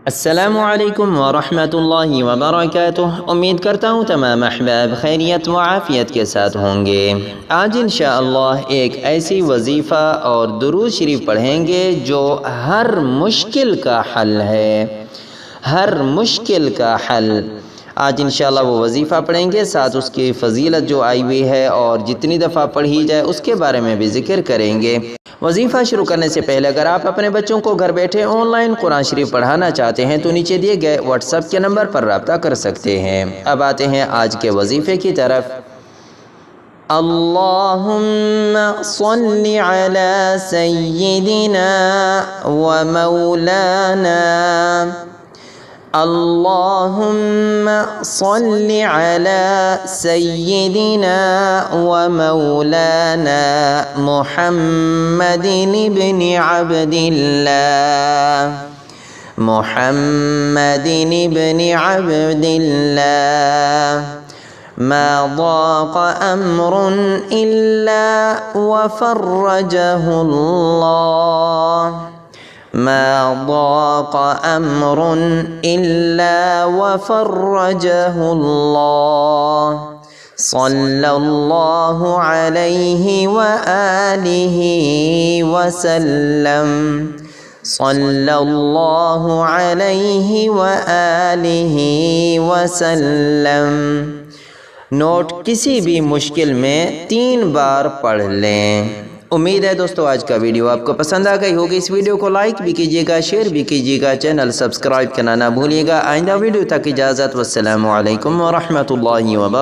अस्सलामुअलैकुम वरहमतुल्लाहि वबरकातुह। उम्मीद करता हूँ तमाम अहबाब खैरियत व आफ़ियत के साथ होंगे। आज इंशाअल्लाह एक ऐसी वजीफ़ा और दुरूद शरीफ पढ़ेंगे जो हर मुश्किल का हल है, हर मुश्किल का हल। आज इंशाअल्लाह वो वजीफ़ा पढ़ेंगे, साथ उसकी फ़जीलत जो आई हुई है और जितनी दफ़ा पढ़ी जाए उसके बारे में भी ज़िक्र करेंगे। वजीफ़ा शुरू करने से पहले अगर आप अपने बच्चों को घर बैठे ऑनलाइन कुरान शरीफ पढ़ाना चाहते हैं तो नीचे दिए गए व्हाट्सएप के नंबर पर रब्ता कर सकते हैं। अब आते हैं आज के वजीफ़े की तरफ। अल्लाहुम्मा सल्लि अला सय्यिदिना व मौलाना, अल्लाहुम्मा सल्लि अला सय्यिदिना व मौलाना मुहम्मदिन इब्न अब्दिल्लाह, मुहम्मदिन इब्न अब्दिल्लाह। मा ज़ाक़ अम्रुन इल्ला व फ़र्रजहुल्लाह, मा ज़ाक़ अम्रुन इल्ला व फ़र्रजहुल्लाह। सल्लल्लाहु अलैहि व आलिहि व सल्लम, सल्लल्लाहु अलैहि व आलिहि व सल्लम। नोट, किसी भी मुश्किल में 3 बार पढ़ लें। उम्मीद है दोस्तों आज का वीडियो आपको पसंद आ गई होगी। इस वीडियो को लाइक भी कीजिएगा, शेयर भी कीजिएगा, चैनल सब्सक्राइब करना ना भूलिएगा। आइंदा वीडियो तक इजाज़त। वस्सलामु अलैकुम व रहमतुल्लाहि व बरकातुहू।